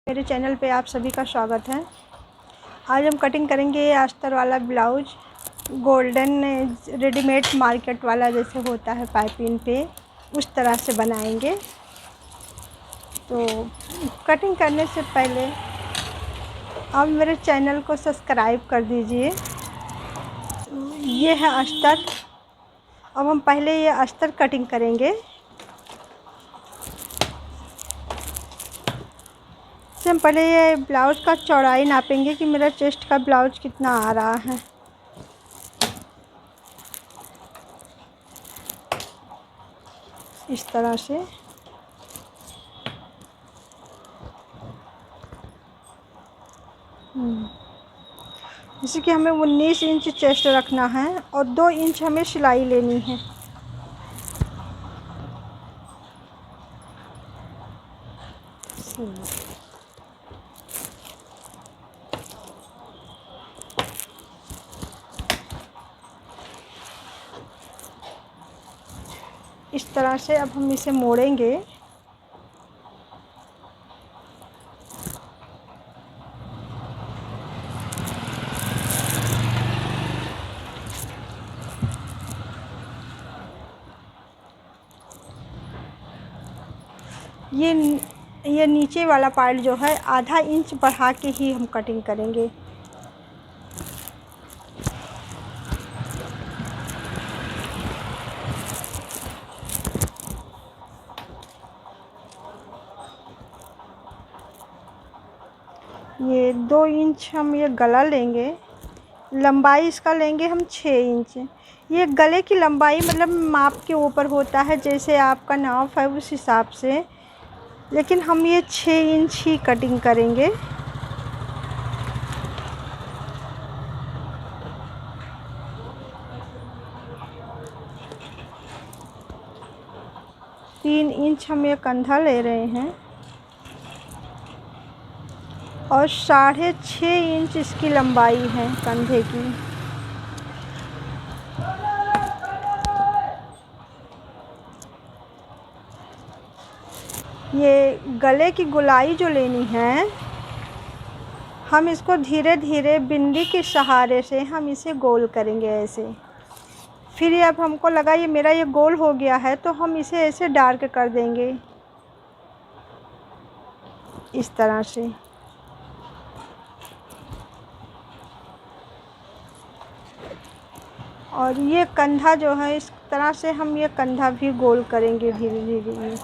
मेरे चैनल पे आप सभी का स्वागत है। आज हम कटिंग करेंगे ये अस्तर वाला ब्लाउज, गोल्डन रेडीमेड मार्केट वाला जैसे होता है पाइपिंग पे, उस तरह से बनाएंगे। तो कटिंग करने से पहले आप मेरे चैनल को सब्सक्राइब कर दीजिए। ये है अस्तर। अब हम पहले ये अस्तर कटिंग करेंगे। हम पहले ये ब्लाउज़ का चौड़ाई नापेंगे कि मेरा चेस्ट का ब्लाउज कितना आ रहा है। इस तरह से जैसे कि हमें 19 इंच चेस्ट रखना है और 2 इंच हमें सिलाई लेनी है। इस तरह से अब हम इसे मोड़ेंगे। ये नीचे वाला पार्ट जो है आधा इंच बढ़ा के ही हम कटिंग करेंगे। ये 2 इंच हम ये गला लेंगे। लंबाई इसका लेंगे हम 6 इंच। ये गले की लंबाई मतलब माप के ऊपर होता है, जैसे आपका नाप है उस हिसाब से, लेकिन हम ये 6 इंच ही कटिंग करेंगे। तीन इंच हम ये कंधा ले रहे हैं और 6.5 इंच इसकी लंबाई है कंधे की। ये गले की गोलाई जो लेनी है, हम इसको धीरे धीरे बिंदी के सहारे से हम इसे गोल करेंगे ऐसे। फिर ये अब हमको लगा ये मेरा ये गोल हो गया है, तो हम इसे ऐसे डार्क कर देंगे इस तरह से। और ये कंधा जो है इस तरह से हम ये कंधा भी गोल करेंगे धीरे धीरे।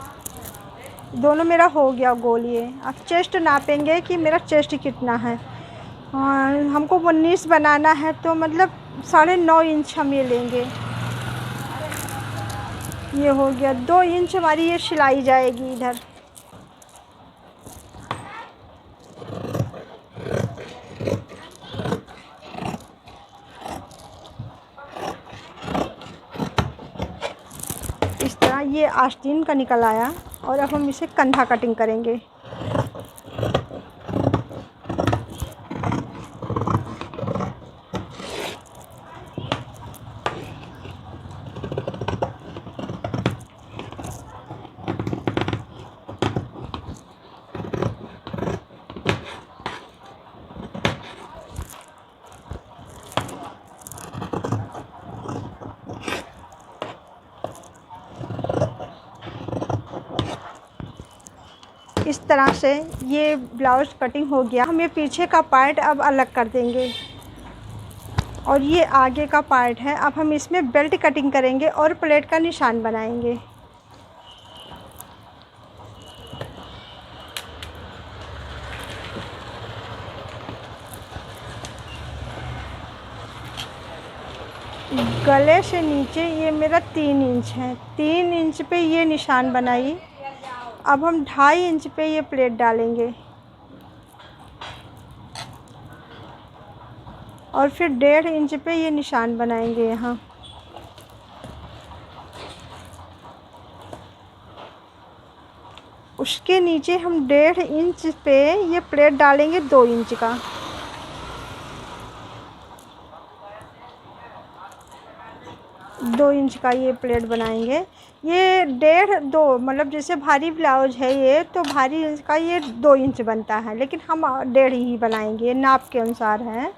दोनों मेरा हो गया गोल। ये अब चेस्ट नापेंगे कि मेरा चेस्ट कितना है। हमको 19 बनाना है, तो मतलब 9.5 इंच हम ये लेंगे। ये हो गया। 2 इंच हमारी ये सिलाई जाएगी इधर। इस तरह ये आस्तीन का निकल आया और अब हम इसे कंधा कटिंग करेंगे। इस तरह से ये ब्लाउज कटिंग हो गया। हम ये पीछे का पार्ट अब अलग कर देंगे और ये आगे का पार्ट है। अब हम इसमें बेल्ट कटिंग करेंगे और प्लेट का निशान बनाएंगे। गले से नीचे ये मेरा 3 इंच है। 3 इंच पे ये निशान बनाई। अब हम 2.5 इंच पे ये प्लेट डालेंगे और फिर 1.5 इंच पे ये निशान बनाएंगे यहाँ। उसके नीचे हम 1.5 इंच पे ये प्लेट डालेंगे 2 इंच का। दो इंच का ये प्लेट बनाएंगे। ये 1.5-2 मतलब जैसे भारी ब्लाउज है ये, तो भारी इंच का ये 2 इंच बनता है, लेकिन हम 1.5 ही बनाएंगे, नाप के अनुसार है।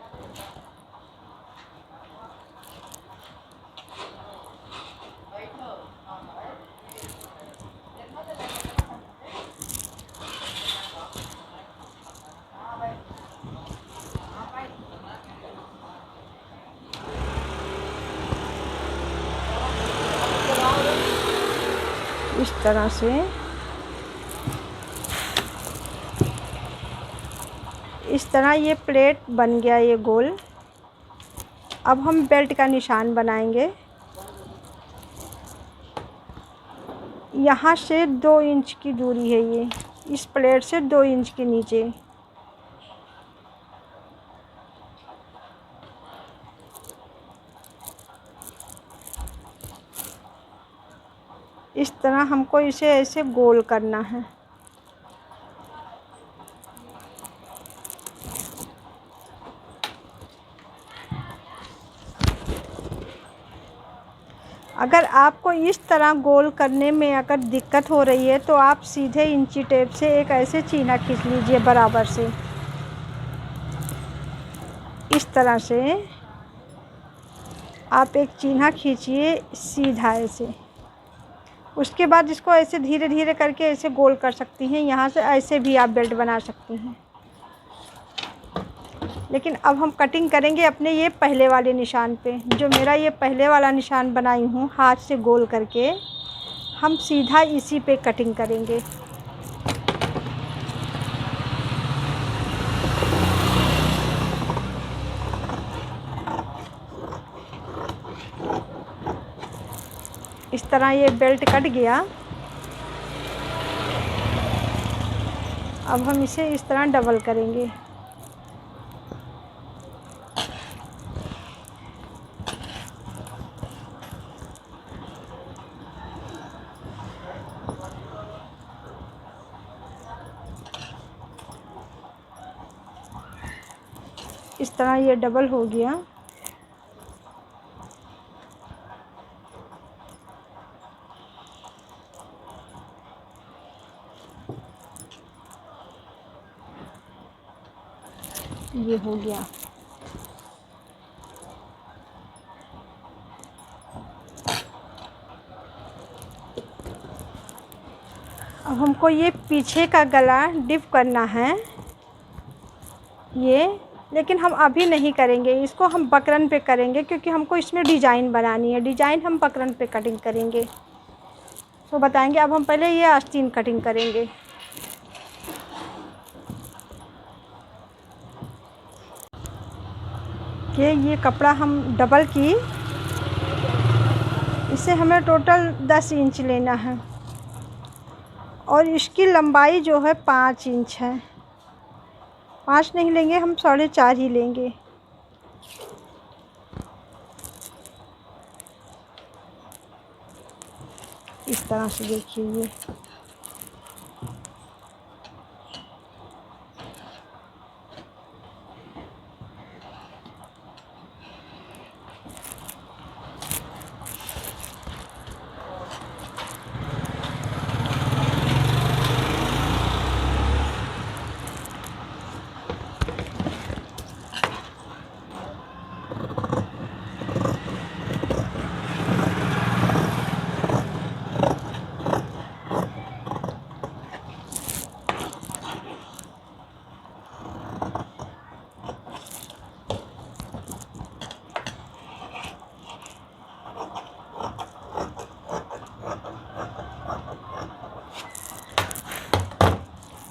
इस तरह से इस तरह ये प्लेट बन गया ये गोल। अब हम बेल्ट का निशान बनाएंगे। यहाँ से 2 इंच की दूरी है ये, इस प्लेट से 2 इंच के नीचे। इस तरह हमको इसे ऐसे गोल करना है। अगर आपको इस तरह गोल करने में अगर दिक्कत हो रही है, तो आप सीधे इंची टेप से एक ऐसे चीना खींच लीजिए बराबर से, इस तरह से आप एक चीना खींचिए सीधा ऐसे। उसके बाद इसको ऐसे धीरे धीरे करके ऐसे गोल कर सकती हैं। यहाँ से ऐसे भी आप बेल्ट बना सकती हैं। लेकिन अब हम कटिंग करेंगे अपने ये पहले वाले निशान पे। जो मेरा ये पहले वाला निशान बनाई हूँ हाथ से गोल करके, हम सीधा इसी पे कटिंग करेंगे। इस तरह ये बेल्ट कट गया। अब हम इसे इस तरह डबल करेंगे। इस तरह ये डबल हो गया। ये हो गया। अब हमको ये पीछे का गला डिप करना है ये, लेकिन हम अभी नहीं करेंगे, इसको हम बकरन पे करेंगे, क्योंकि हमको इसमें डिज़ाइन बनानी है। डिज़ाइन हम बकरन पे कटिंग करेंगे, तो बताएंगे। अब हम पहले ये आस्तीन कटिंग करेंगे। ये कपड़ा हम डबल की, इसे हमें टोटल 10 इंच लेना है, और इसकी लंबाई जो है 5 इंच है। 5 नहीं लेंगे, हम 4.5 ही लेंगे। इस तरह से देखिए ये।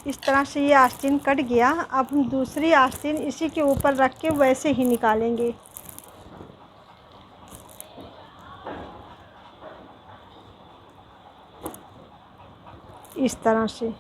इस तरह से ये आस्तीन कट गया। अब हम दूसरी आस्तीन इसी के ऊपर रख के वैसे ही निकालेंगे। इस तरह से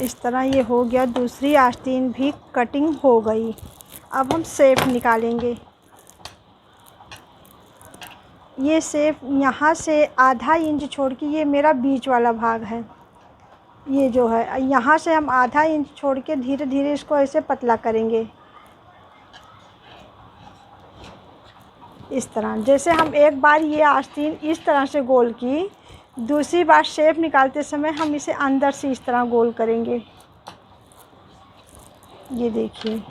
इस तरह ये हो गया। दूसरी आस्तीन भी कटिंग हो गई। अब हम शेप निकालेंगे। ये शेप यहाँ से आधा इंच छोड़ के, ये मेरा बीच वाला भाग है, ये जो है यहाँ से हम आधा इंच छोड़ के धीरे धीरे इसको ऐसे पतला करेंगे। इस तरह जैसे हम एक बार ये आस्तीन इस तरह से गोल की, दूसरी बार शेप निकालते समय हम इसे अंदर से इस तरह गोल करेंगे। ये देखिए,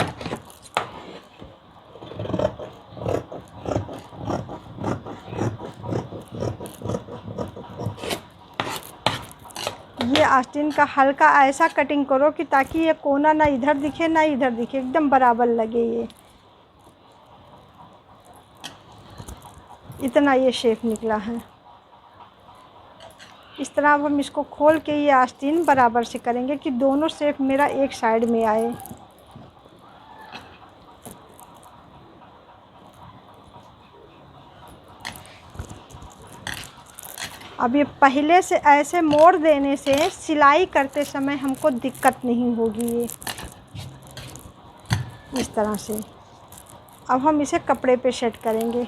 ये आस्तीन का हल्का ऐसा कटिंग करो कि ताकि ये कोना ना इधर दिखे ना इधर दिखे, एकदम बराबर लगे। ये इतना ये शेप निकला है। इस तरह अब हम इसको खोल के ये आस्तीन बराबर से करेंगे कि दोनों शेप मेरा एक साइड में आए। अब ये पहले से ऐसे मोड़ देने से सिलाई करते समय हमको दिक्कत नहीं होगी। ये इस तरह से अब हम इसे कपड़े पे सेट करेंगे।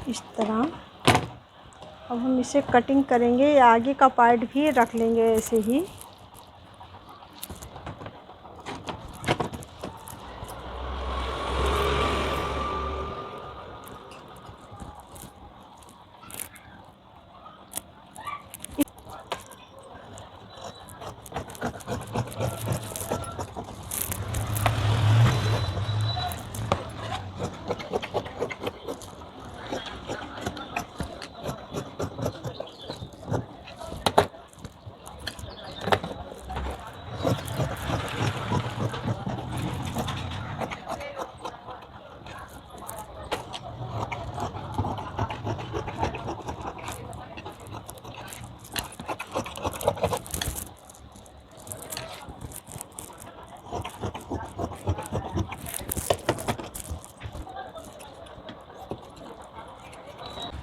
इस तरह अब हम इसे कटिंग करेंगे। आगे का पार्ट भी रख लेंगे ऐसे ही।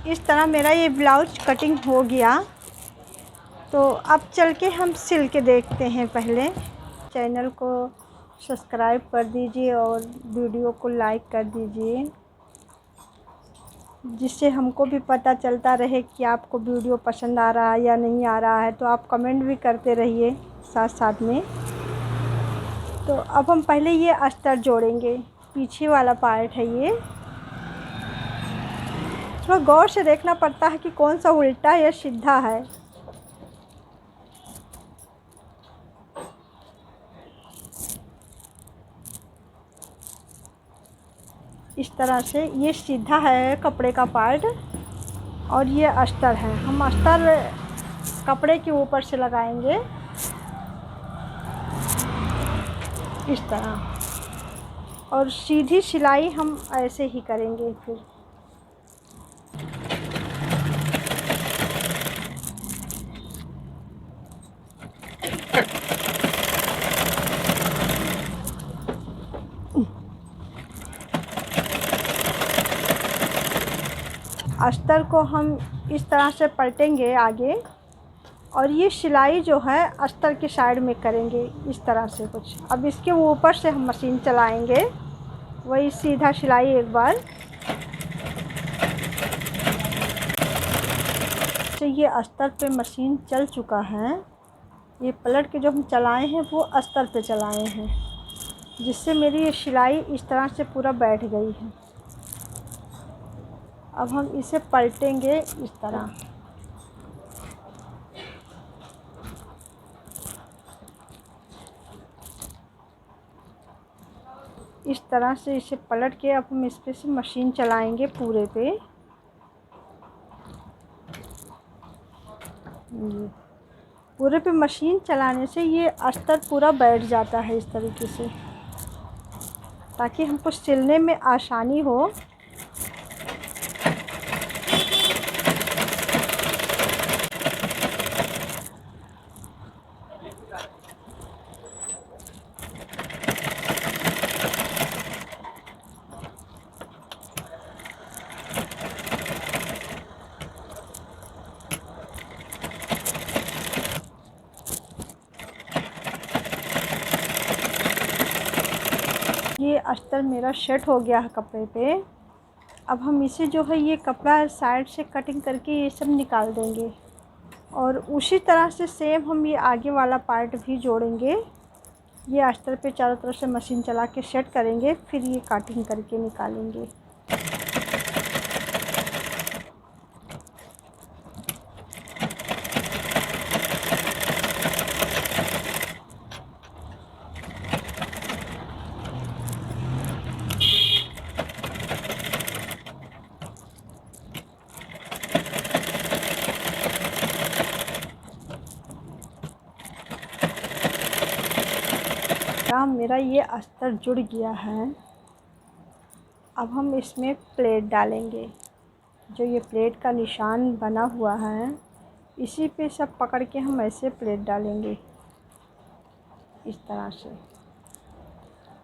इस तरह मेरा ये ब्लाउज कटिंग हो गया। तो अब चल के हम सिल के देखते हैं। पहले चैनल को सब्सक्राइब कर दीजिए और वीडियो को लाइक कर दीजिए, जिससे हमको भी पता चलता रहे कि आपको वीडियो पसंद आ रहा है या नहीं आ रहा है। तो आप कमेंट भी करते रहिए साथ साथ में। तो अब हम पहले ये अस्तर जोड़ेंगे। पीछे वाला पार्ट है ये, थोड़ा गौर से देखना पड़ता है कि कौन सा उल्टा या सीधा है। इस तरह से ये सीधा है कपड़े का पार्ट और ये अस्तर है। हम अस्तर कपड़े के ऊपर से लगाएंगे इस तरह, और सीधी सिलाई हम ऐसे ही करेंगे। फिर अस्तर को हम इस तरह से पलटेंगे आगे, और ये सिलाई जो है अस्तर के साइड में करेंगे इस तरह से कुछ। अब इसके ऊपर से हम मशीन चलाएंगे, वही सीधा सिलाई एक बार। तो ये अस्तर पे मशीन चल चुका है। ये पलट के जो हम चलाए हैं वो अस्तर पे चलाए हैं, जिससे मेरी ये सिलाई इस तरह से पूरा बैठ गई है। अब हम इसे पलटेंगे इस तरह। इस तरह से इसे पलट के अब हम इस पे से मशीन चलाएंगे पूरे पे। पूरे पे मशीन चलाने से ये अस्तर पूरा बैठ जाता है इस तरीके से, ताकि हमको सिलने में आसानी हो। ये अस्तर मेरा सेट हो गया है कपड़े पे। अब हम इसे जो है ये कपड़ा साइड से कटिंग करके ये सब निकाल देंगे और उसी तरह से सेम हम ये आगे वाला पार्ट भी जोड़ेंगे। ये अस्तर पे चारों तरफ से मशीन चला के सेट करेंगे, फिर ये कटिंग करके निकालेंगे। मेरा ये अस्तर जुड़ गया है। अब हम इसमें प्लेट डालेंगे। जो ये प्लेट का निशान बना हुआ है, इसी पे सब पकड़ के हम ऐसे प्लेट डालेंगे इस तरह से।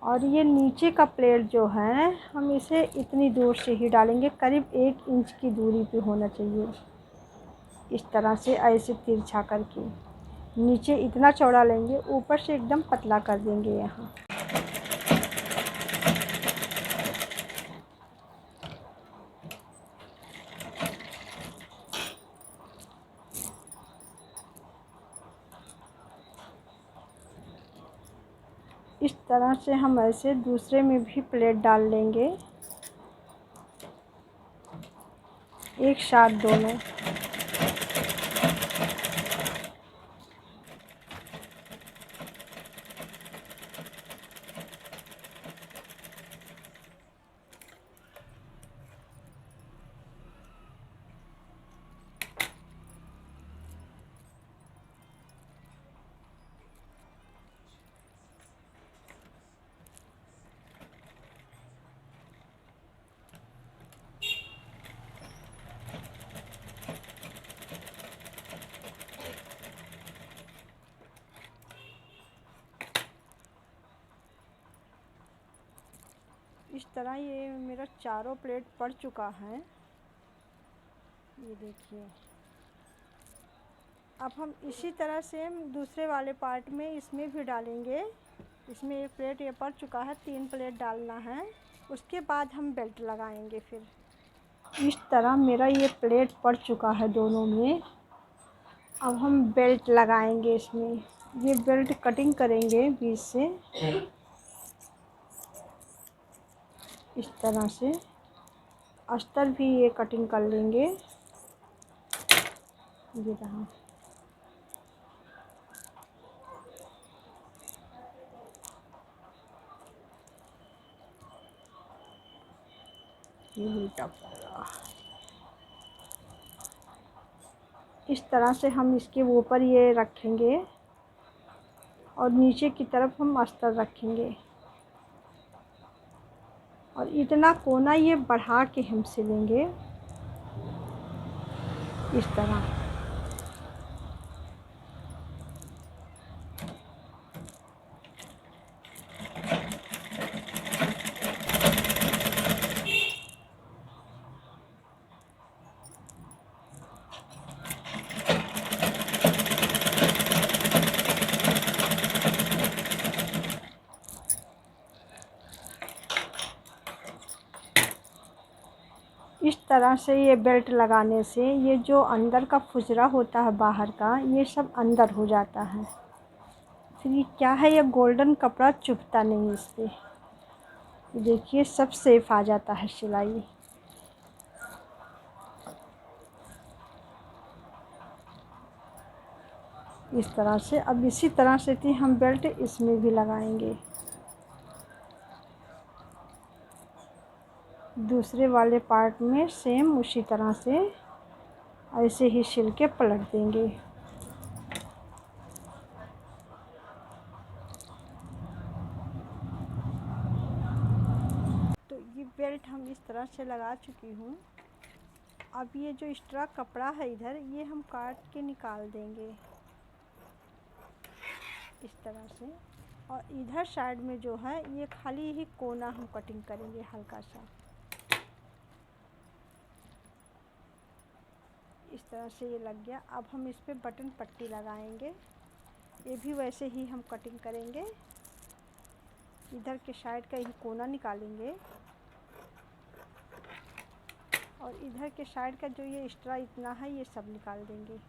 और ये नीचे का प्लेट जो है हम इसे इतनी दूर से ही डालेंगे, करीब 1 इंच की दूरी पे होना चाहिए। इस तरह से ऐसे तिरछा करके नीचे इतना चौड़ा लेंगे, ऊपर से एकदम पतला कर देंगे यहाँ। इस तरह से हम ऐसे दूसरे में भी प्लेट डाल लेंगे, एक साथ दोनों। इस तरह ये मेरा चारों प्लेट पड़ चुका है, ये देखिए। अब हम इसी तरह से दूसरे वाले पार्ट में इसमें भी डालेंगे। इसमें एक प्लेट ये पड़ चुका है, 3 प्लेट डालना है, उसके बाद हम बेल्ट लगाएंगे। फिर इस तरह मेरा ये प्लेट पड़ चुका है दोनों में। अब हम बेल्ट लगाएंगे इसमें। ये बेल्ट कटिंग करेंगे बीच से इस तरह से। अस्तर भी ये कटिंग कर लेंगे, ये रहा। ये उल्टा पड़ा। इस तरह से हम इसके ऊपर ये रखेंगे और नीचे की तरफ हम अस्तर रखेंगे और इतना कोना ये बढ़ा के हम सिलेंगे इस तरह। इस तरह से ये बेल्ट लगाने से ये जो अंदर का खुजरा होता है बाहर का, ये सब अंदर हो जाता है। फिर ये क्या है, ये गोल्डन कपड़ा चुभता नहीं इस पे। देखिए सब सेफ आ जाता है सिलाई। इस तरह से अब इसी तरह से थी हम बेल्ट इसमें भी लगाएंगे। दूसरे वाले पार्ट में सेम उसी तरह से ऐसे ही सिल के पलट देंगे। तो ये बेल्ट हम इस तरह से लगा चुकी हूँ। अब ये जो एक्स्ट्रा कपड़ा है इधर, ये हम काट के निकाल देंगे। इस तरह से। और इधर साइड में जो है ये खाली ही कोना हम कटिंग करेंगे हल्का सा। इस तरह से ये लग गया। अब हम इस पे बटन पट्टी लगाएंगे। ये भी वैसे ही हम कटिंग करेंगे। इधर के साइड का ही कोना निकालेंगे और इधर के साइड का जो ये एक्स्ट्रा इतना है ये सब निकाल देंगे।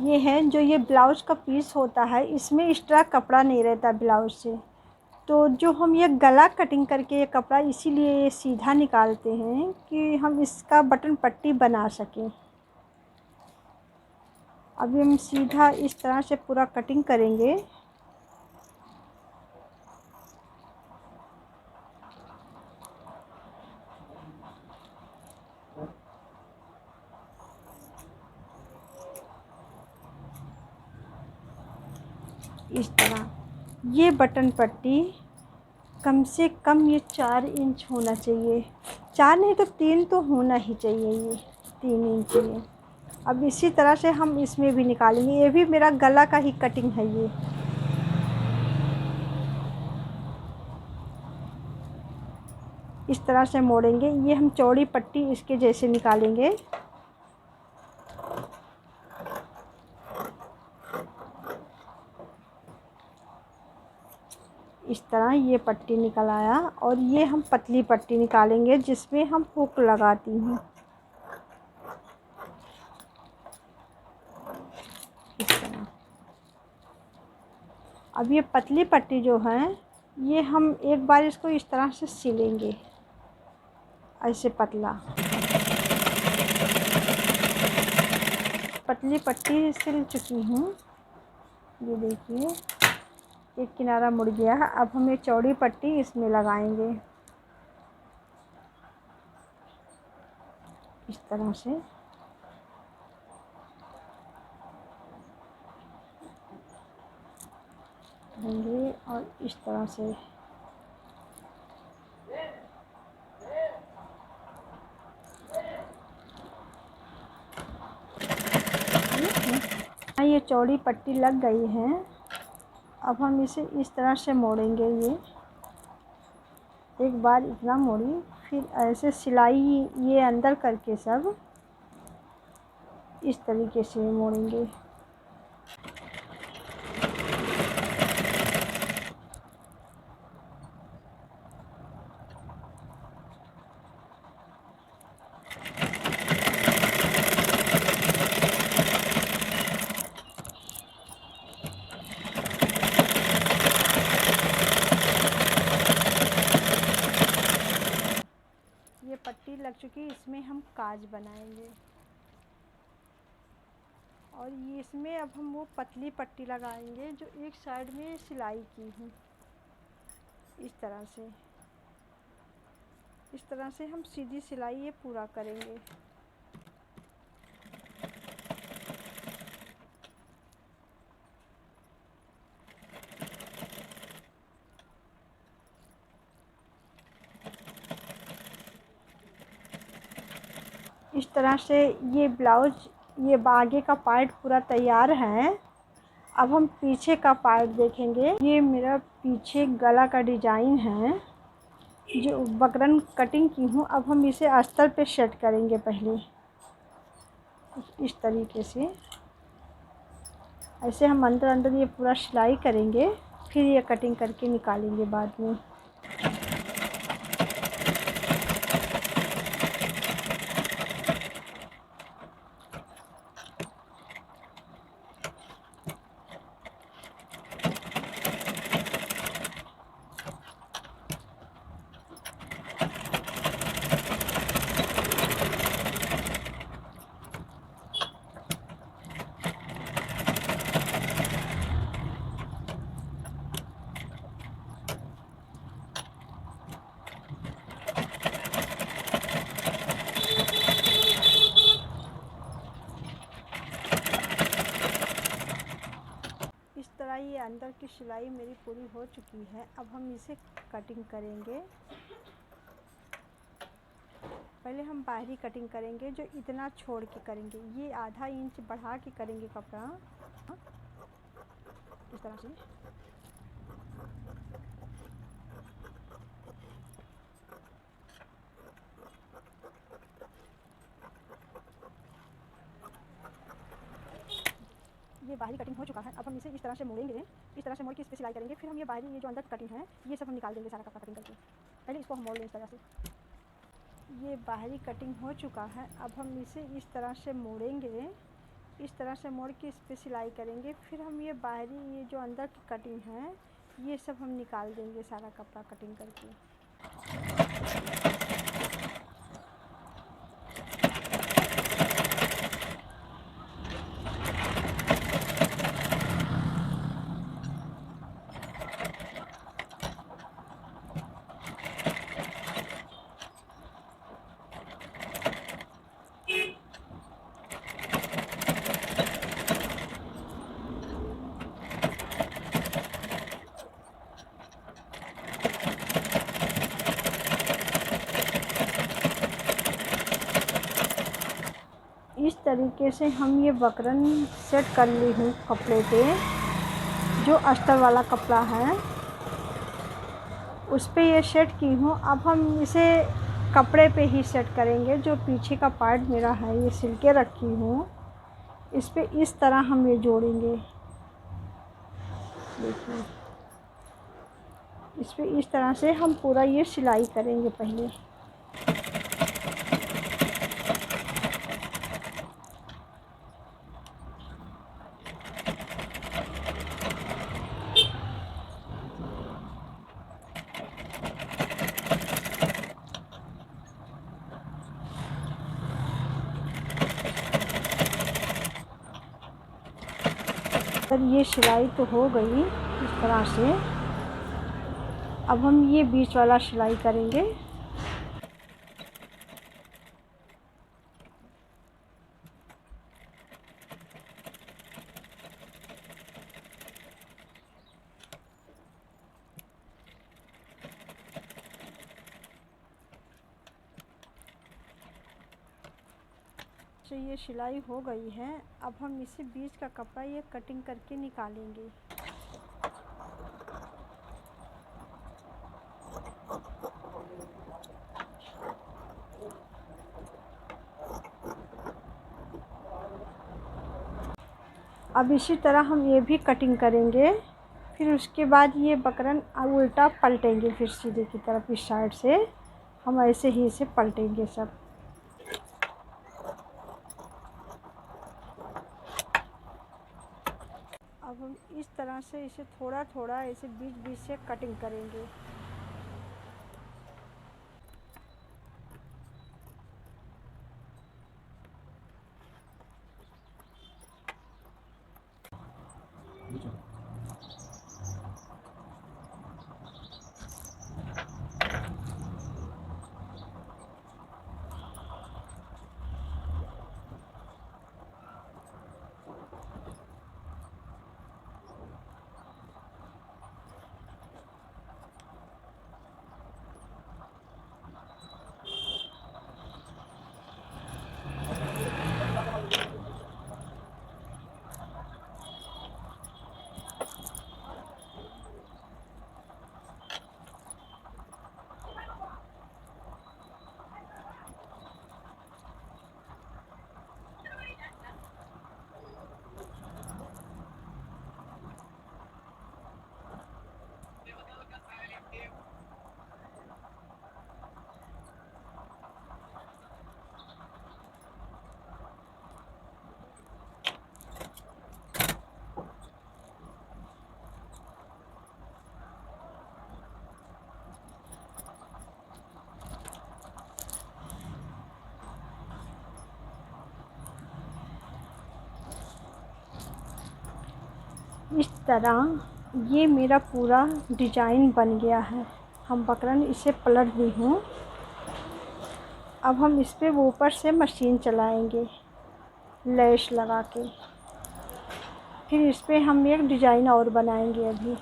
ये है जो ये ब्लाउज का पीस होता है, इसमें एक्स्ट्रा कपड़ा नहीं रहता ब्लाउज से। तो जो हम ये गला कटिंग करके ये कपड़ा इसीलिए ये सीधा निकालते हैं कि हम इसका बटन पट्टी बना सकें। अभी हम सीधा इस तरह से पूरा कटिंग करेंगे। इस तरह ये बटन पट्टी कम से कम ये 4 इंच होना चाहिए। 4 नहीं तो 3 तो होना ही चाहिए, ये 3 इंच ये। अब इसी तरह से हम इसमें भी निकालेंगे। ये भी मेरा गला का ही कटिंग है ये। इस तरह से मोड़ेंगे। ये हम चौड़ी पट्टी इसके जैसे निकालेंगे। इस तरह ये पट्टी निकल आया और ये हम पतली पट्टी निकालेंगे जिसमें हम हुक लगाती हूँ। इस तरह। अब ये पतली पट्टी जो है ये हम एक बार इसको इस तरह से सिलेंगे, ऐसे पतला। पतली पट्टी सिल चुकी हूँ, ये देखिए एक किनारा मुड़ गया है। अब हम ये चौड़ी पट्टी इसमें लगाएंगे इस तरह से। देंगे और इस तरह से ये चौड़ी पट्टी लग गई है। अब हम इसे इस तरह से मोड़ेंगे। ये एक बार इतना मोड़ी, फिर ऐसे सिलाई ये अंदर करके सब इस तरीके से मोड़ेंगे। ये पट्टी लग चुकी, इसमें हम काज बनाएंगे और ये इसमें अब हम वो पतली पट्टी लगाएंगे जो एक साइड में सिलाई की हूँ। इस तरह से, इस तरह से हम सीधी सिलाई ये पूरा करेंगे। इस तरह से ये ब्लाउज, ये आगे का पार्ट पूरा तैयार है। अब हम पीछे का पार्ट देखेंगे। ये मेरा पीछे गला का डिज़ाइन है जो बकरम कटिंग की हूँ। अब हम इसे अस्तर पे सेट करेंगे पहले इस तरीके से। ऐसे हम अंदर अंदर ये पूरा सिलाई करेंगे, फिर ये कटिंग करके निकालेंगे बाद में। ये अंदर की सिलाई मेरी पूरी हो चुकी है। अब हम इसे कटिंग करेंगे। पहले हम बाहरी कटिंग करेंगे, जो इतना छोड़ के करेंगे। ये आधा इंच बढ़ा के करेंगे कपड़ा, इस तरह से। ये बाहरी कटिंग हो चुका है। अब हम इसे इस तरह से मोड़ेंगे, इस तरह से मोड़ के इस पर सिलाई करेंगे। फिर हम ये बाहरी, ये जो अंदर कटिंग है, ये सब हम निकाल देंगे सारा कपड़ा कटिंग करके। पहले इसको हम मोड़ लें इस तरह से। ये बाहरी कटिंग हो चुका है। अब हम इसे इस तरह से मोड़ेंगे, इस तरह से मोड़ के इस पर सिलाई करेंगे। फिर हम ये बाहरी, ये जो अंदर की कटिंग है, ये सब हम निकाल देंगे सारा कपड़ा कटिंग करके। इस तरीके से हम ये बकरम सेट कर ली हूँ कपड़े पे। जो अस्तर वाला कपड़ा है उस पे ये सेट की हूँ। अब हम इसे कपड़े पे ही सेट करेंगे। जो पीछे का पार्ट मेरा है, ये सिल के रखी हूँ, इस पे इस तरह हम ये जोड़ेंगे। देखिए, इस पे इस तरह से हम पूरा ये सिलाई करेंगे पहले। पर ये सिलाई तो हो गई इस तरह से। अब हम ये बीच वाला सिलाई करेंगे। तो ये सिलाई हो गई है। अब हम इसे बीच का कपड़ा ये कटिंग करके निकालेंगे। अब इसी तरह हम ये भी कटिंग करेंगे। फिर उसके बाद ये बकरम उल्टा पलटेंगे, फिर सीधे की तरफ इस साइड से हम ऐसे ही इसे पलटेंगे सब। अब हम इस तरह से इसे थोड़ा थोड़ा ऐसे बीच बीच से कटिंग करेंगे। इस तरह ये मेरा पूरा डिजाइन बन गया है। हम बकरम इसे पलट दी हूँ। अब हम इस पे ऊपर से मशीन चलाएंगे लेस लगा के। फिर इस पे हम एक डिजाइन और बनाएंगे अभी।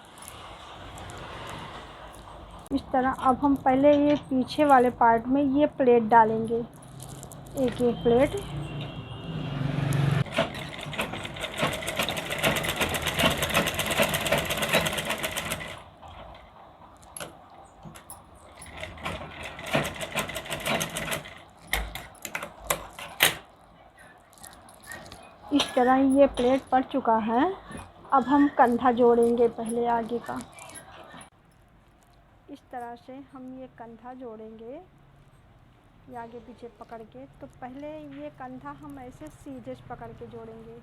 इस तरह अब हम पहले ये पीछे वाले पार्ट में ये प्लेट डालेंगे, एक एक प्लेट। इस तरह ये प्लेट पड़ चुका है। अब हम कंधा जोड़ेंगे पहले आगे का। इस तरह से हम ये कंधा जोड़ेंगे, ये आगे पीछे पकड़ के। तो पहले ये कंधा हम ऐसे सीधे पकड़ के जोड़ेंगे,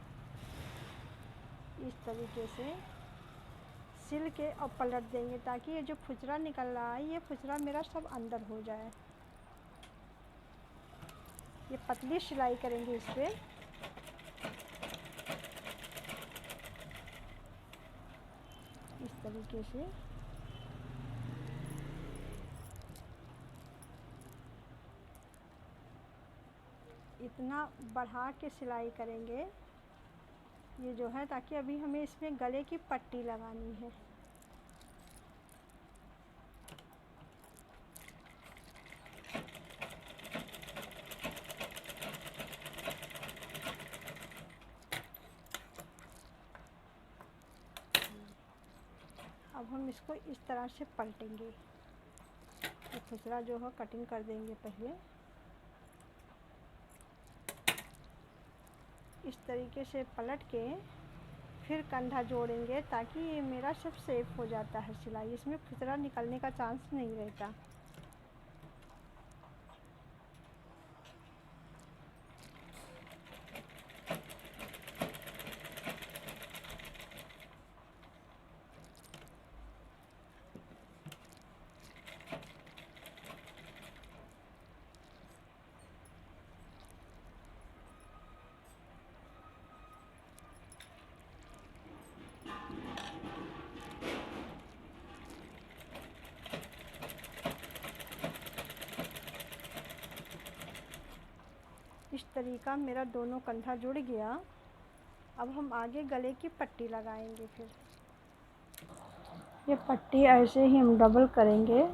इस तरीके से सिल के और पलट देंगे, ताकि ये जो फुचरा निकल रहा है ये फुचरा मेरा सब अंदर हो जाए। ये पतली सिलाई करेंगे इस पर। इस तरीके से इतना बढ़ा के सिलाई करेंगे ये जो है, ताकि अभी हमें इसमें गले की पट्टी लगानी है। अब हम इसको इस तरह से पलटेंगे, ये खुसरा जो है कटिंग कर देंगे पहले। इस तरीके से पलट के फिर कंधा जोड़ेंगे, ताकि ये मेरा सब सेफ हो जाता है सिलाई, इसमें खुसरा निकलने का चांस नहीं रहता। इस तरीका मेरा दोनों कंधा जुड़ गया। अब हम आगे गले की पट्टी लगाएंगे। फिर ये पट्टी ऐसे ही हम डबल करेंगे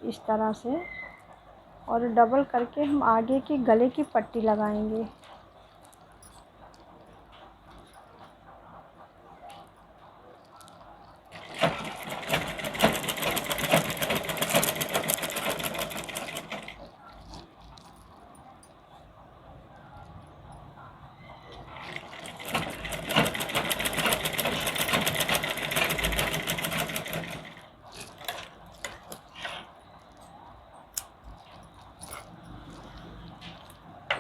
इस तरह से, और डबल करके हम आगे की गले की पट्टी लगाएंगे।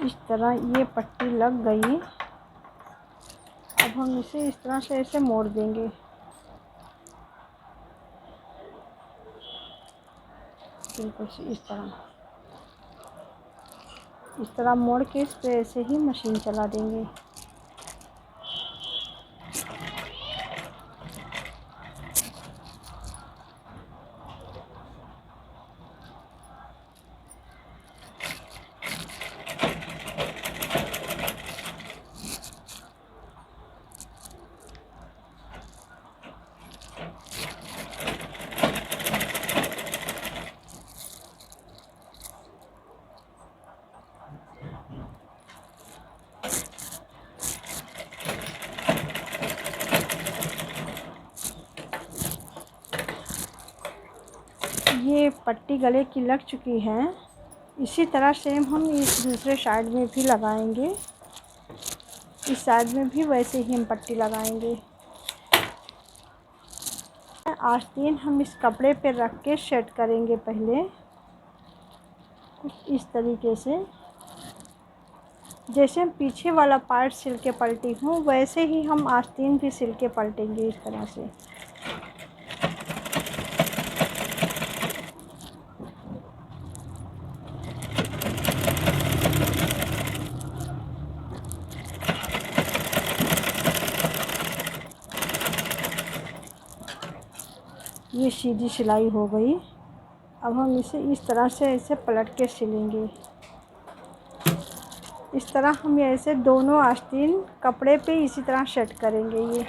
इस तरह ये पट्टी लग गई। अब हम इसे इस तरह से ऐसे मोड़ देंगे, बिल्कुल इस तरह मोड़ के इस पे ऐसे ही मशीन चला देंगे। ये पट्टी गले की लग चुकी है। इसी तरह सेम हम इस दूसरे साइड में भी लगाएंगे। इस साइड में भी वैसे ही हम पट्टी लगाएंगे। आस्तीन हम इस कपड़े पे रख के सेट करेंगे पहले, कुछ इस तरीके से। जैसे हम पीछे वाला पार्ट सिल के पलटी हूँ, वैसे ही हम आस्तीन भी सिल के पलटेंगे इस तरह से। ये सीधी सिलाई हो गई। अब हम इसे इस तरह से ऐसे पलट के सिलेंगे। इस तरह हम ऐसे दोनों आस्तीन कपड़े पे इसी तरह सेट करेंगे। ये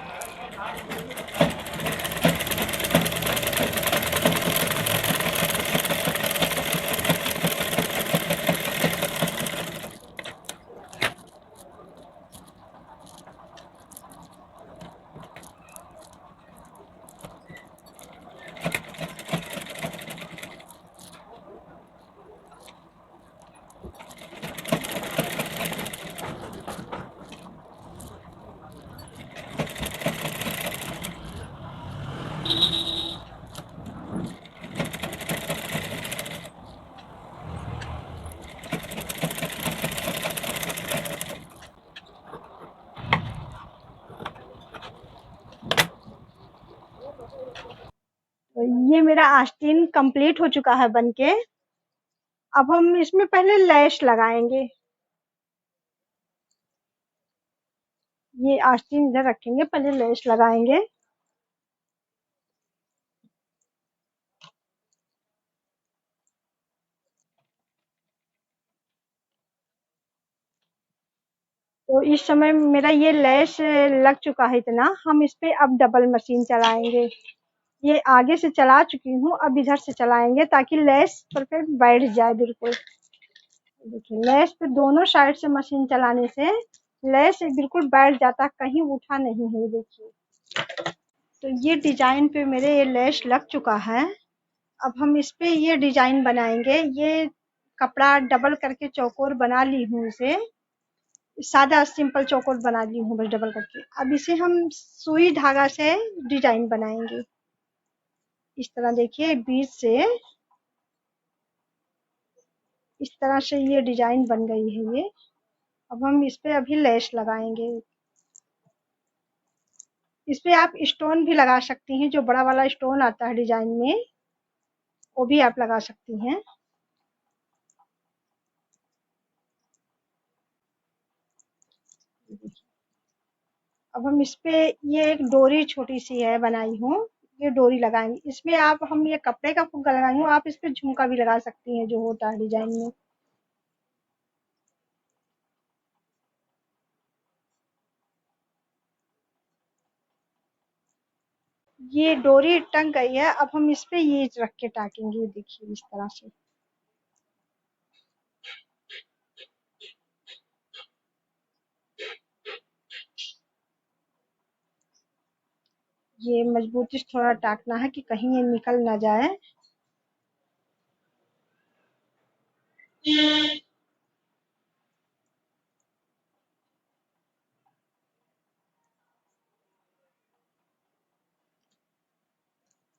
आस्तीन कंप्लीट हो चुका है बनके। अब हम इसमें पहले लैस लगाएंगे। ये आस्तीन इधर रखेंगे, पहले लैस लगाएंगे। तो इस समय मेरा ये लैस लग चुका है इतना, हम इस पे अब डबल मशीन चलाएंगे। ये आगे से चला चुकी हूँ, अब इधर से चलाएंगे ताकि लैस परफेक्ट बैठ जाए बिल्कुल। देखिए लैस पे दोनों साइड से मशीन चलाने से लैस बिल्कुल बैठ जाता, कहीं उठा नहीं है। देखिए तो ये डिजाइन पे मेरे ये लैस लग चुका है। अब हम इस पे ये डिजाइन बनाएंगे। ये कपड़ा डबल करके चौकोर बना ली हूँ इसे, सादा सिंपल चौकोर बना ली हूँ बस डबल करके। अब इसे हम सुई धागा से डिजाइन बनाएंगे। इस तरह देखिए बीच से इस तरह से ये डिजाइन बन गई है ये। अब हम इस पे अभी लेस लगाएंगे। इस पे आप स्टोन भी लगा सकती हैं, जो बड़ा वाला स्टोन आता है डिजाइन में, वो भी आप लगा सकती हैं। अब हम इस पे ये एक डोरी छोटी सी है बनाई हूँ, ये डोरी लगाएंगे इसमें। आप हम ये कपड़े का फुग्गा लगाई हूँ, आप इस पे झुमका भी लगा सकती हैं जो होता है डिजाइन में। ये डोरी टंग गई है, अब हम इस पे ये रख के टाकेंगे। देखिए इस तरह से ये मजबूती से थोड़ा टाकना है कि कहीं ये निकल ना जाए।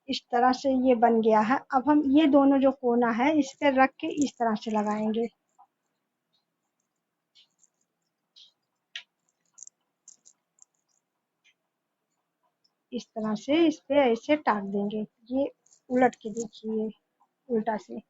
इस तरह से ये बन गया है। अब हम ये दोनों जो कोना है इस पे रख के इस तरह से लगाएंगे। इस तरह से इस पे ऐसे टाक देंगे। ये उलट के देखिए उल्टा से।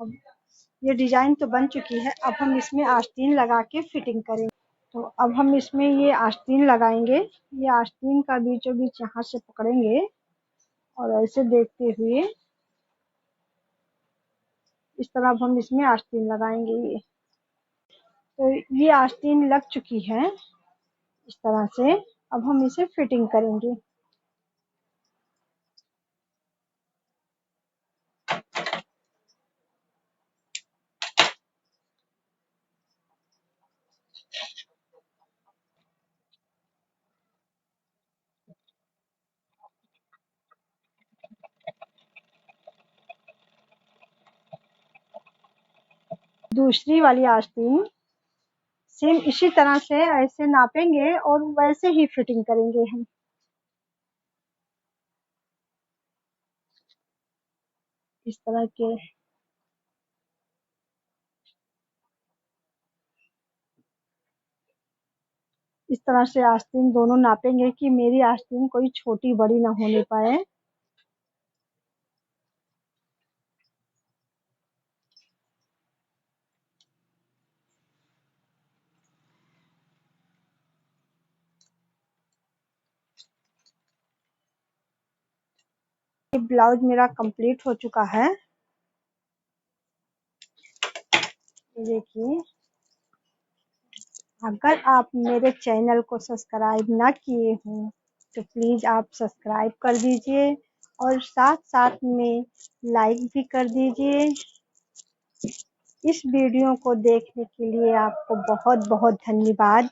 अब ये डिजाइन तो बन चुकी है, अब हम इसमें आस्तीन लगा के फिटिंग करेंगे। तो अब हम इसमें ये आस्तीन लगाएंगे। ये आस्तीन का बीचों बीच यहाँ से पकड़ेंगे और ऐसे देखते हुए इस तरह अब हम इसमें आस्तीन लगाएंगे। ये तो ये आस्तीन लग चुकी है इस तरह से। अब हम इसे फिटिंग करेंगे। दूसरी वाली आस्तीन सेम इसी तरह से ऐसे नापेंगे और वैसे ही फिटिंग करेंगे हम। इस तरह के इस तरह से आस्तीन दोनों नापेंगे कि मेरी आस्तीन कोई छोटी बड़ी ना होने पाए। ये ब्लाउज मेरा कंप्लीट हो चुका है। ये देखिए, अगर आप मेरे चैनल को सब्सक्राइब ना किए हों तो प्लीज़ आप सब्सक्राइब कर दीजिए और साथ साथ में लाइक भी कर दीजिए। इस वीडियो को देखने के लिए आपको बहुत बहुत धन्यवाद।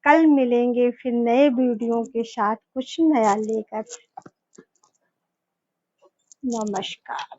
कल मिलेंगे फिर नए वीडियो के साथ कुछ नया लेकर। नमस्कार।